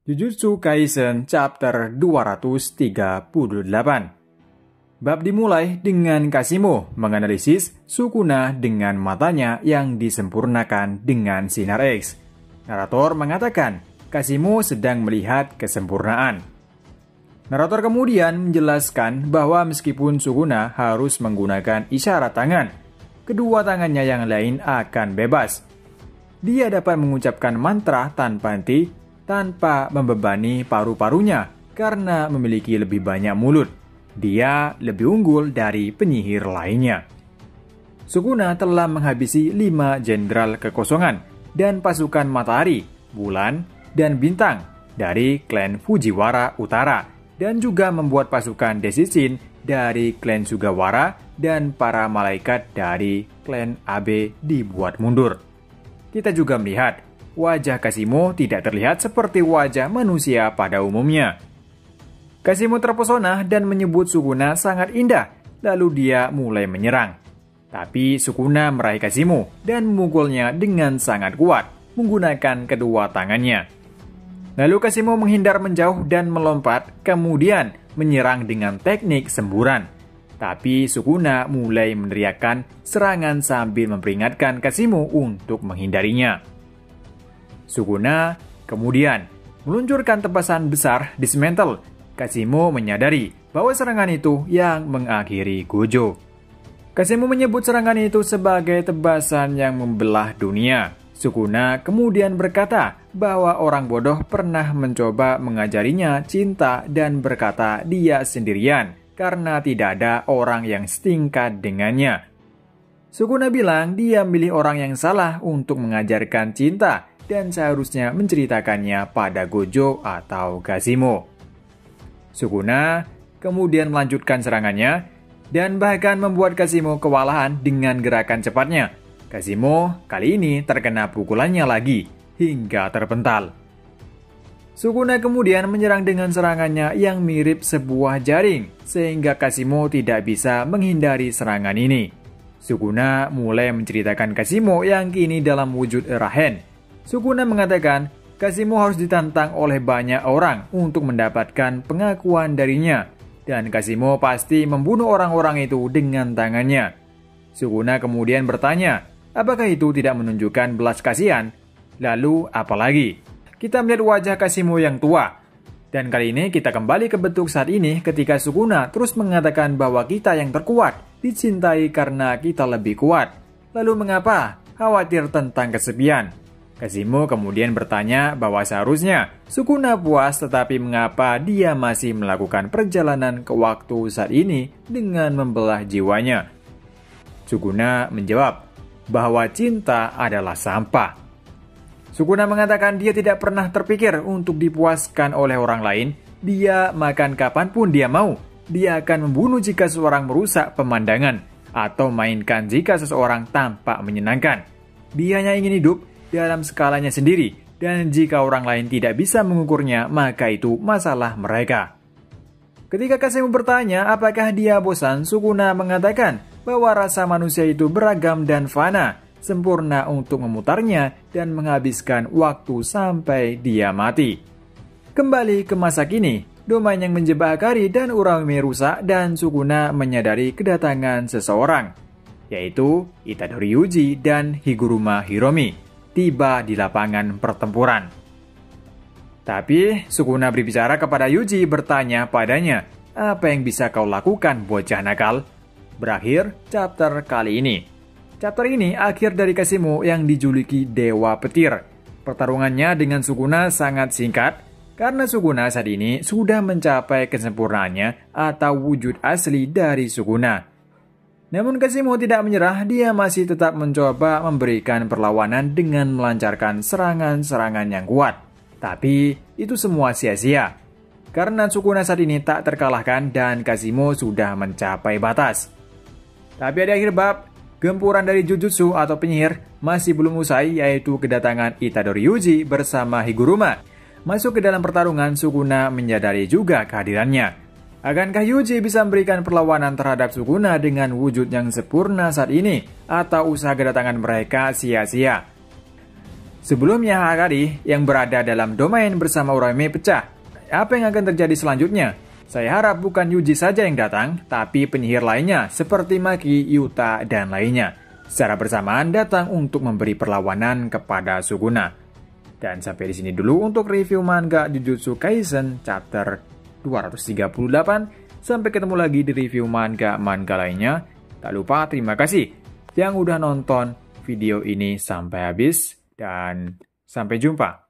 Jujutsu Kaisen Chapter 238. Bab dimulai dengan Kashimo menganalisis Sukuna dengan matanya yang disempurnakan dengan sinar X. Narator mengatakan Kashimo sedang melihat kesempurnaan. Narator kemudian menjelaskan bahwa meskipun Sukuna harus menggunakan isyarat tangan, kedua tangannya yang lain akan bebas. Dia dapat mengucapkan mantra tanpa henti tanpa membebani paru-parunya karena memiliki lebih banyak mulut. Dia lebih unggul dari penyihir lainnya. Sukuna telah menghabisi 5 jenderal kekosongan dan pasukan matahari, bulan, dan bintang dari klan Fujiwara Utara dan juga membuat pasukan Deshisin dari klan Sugawara dan para malaikat dari klan Abe dibuat mundur. Kita juga melihat wajah Kashimo tidak terlihat seperti wajah manusia pada umumnya. Kashimo terpesona dan menyebut Sukuna sangat indah, lalu dia mulai menyerang. Tapi Sukuna meraih Kashimo dan memukulnya dengan sangat kuat, menggunakan kedua tangannya. Lalu Kashimo menghindar menjauh dan melompat, kemudian menyerang dengan teknik semburan. Tapi Sukuna mulai meneriakkan serangan sambil memperingatkan Kashimo untuk menghindarinya. Sukuna kemudian meluncurkan tebasan besar dismantle. Kashimo menyadari bahwa serangan itu yang mengakhiri Gojo. Kashimo menyebut serangan itu sebagai tebasan yang membelah dunia. Sukuna kemudian berkata bahwa orang bodoh pernah mencoba mengajarinya cinta dan berkata dia sendirian karena tidak ada orang yang setingkat dengannya. Sukuna bilang dia milih orang yang salah untuk mengajarkan cinta dan seharusnya menceritakannya pada Gojo atau Kashimo. Sukuna kemudian melanjutkan serangannya dan bahkan membuat Kashimo kewalahan dengan gerakan cepatnya. Kashimo kali ini terkena pukulannya lagi hingga terpental. Sukuna kemudian menyerang dengan serangannya yang mirip sebuah jaring sehingga Kashimo tidak bisa menghindari serangan ini. Sukuna mulai menceritakan Kashimo yang kini dalam wujud Rahen. Sukuna mengatakan Kashimo harus ditantang oleh banyak orang untuk mendapatkan pengakuan darinya, dan Kashimo pasti membunuh orang-orang itu dengan tangannya. Sukuna kemudian bertanya, apakah itu tidak menunjukkan belas kasihan? Lalu apalagi? Kita melihat wajah Kashimo yang tua. Dan kali ini kita kembali ke bentuk saat ini ketika Sukuna terus mengatakan bahwa kita yang terkuat dicintai karena kita lebih kuat. Lalu mengapa? Khawatir tentang kesepian. Kashimo kemudian bertanya bahwa seharusnya Sukuna puas, tetapi mengapa dia masih melakukan perjalanan ke waktu saat ini dengan membelah jiwanya. Sukuna menjawab bahwa cinta adalah sampah. Sukuna mengatakan dia tidak pernah terpikir untuk dipuaskan oleh orang lain. Dia makan kapanpun dia mau. Dia akan membunuh jika seseorang merusak pemandangan atau mainkan jika seseorang tampak menyenangkan. Dia hanya ingin hidup dalam skalanya sendiri, dan jika orang lain tidak bisa mengukurnya, maka itu masalah mereka. Ketika Kashimo bertanya apakah dia bosan, Sukuna mengatakan bahwa rasa manusia itu beragam dan fana, sempurna untuk memutarnya dan menghabiskan waktu sampai dia mati. Kembali ke masa kini, domain yang menjebak Akari dan Uraume rusak dan Sukuna menyadari kedatangan seseorang, yaitu Itadori Yuji dan Higuruma Hiromi, tiba di lapangan pertempuran. Tapi Sukuna berbicara kepada Yuji, bertanya padanya, apa yang bisa kau lakukan bocah nakal? Berakhir chapter kali ini. Chapter ini akhir dari Kashimo yang dijuluki Dewa Petir. Pertarungannya dengan Sukuna sangat singkat, karena Sukuna saat ini sudah mencapai kesempurnaannya atau wujud asli dari Sukuna. Namun Kashimo tidak menyerah, dia masih tetap mencoba memberikan perlawanan dengan melancarkan serangan-serangan yang kuat. Tapi itu semua sia-sia, karena Sukuna saat ini tak terkalahkan dan Kashimo sudah mencapai batas. Tapi di akhir bab, gempuran dari Jujutsu atau penyihir masih belum usai, yaitu kedatangan Itadori Yuji bersama Higuruma. Masuk ke dalam pertarungan, Sukuna menyadari juga kehadirannya. Akankah Yuji bisa memberikan perlawanan terhadap Sukuna dengan wujud yang sempurna saat ini, atau usaha kedatangan mereka sia-sia? Sebelumnya Hakari yang berada dalam domain bersama Uraume pecah. Apa yang akan terjadi selanjutnya? Saya harap bukan Yuji saja yang datang, tapi penyihir lainnya seperti Maki, Yuta, dan lainnya. Secara bersamaan datang untuk memberi perlawanan kepada Sukuna. Dan sampai di sini dulu untuk review manga Jujutsu Kaisen chapter 238. Sampai ketemu lagi di review manga lainnya. Tak lupa terima kasih yang udah nonton video ini sampai habis dan sampai jumpa.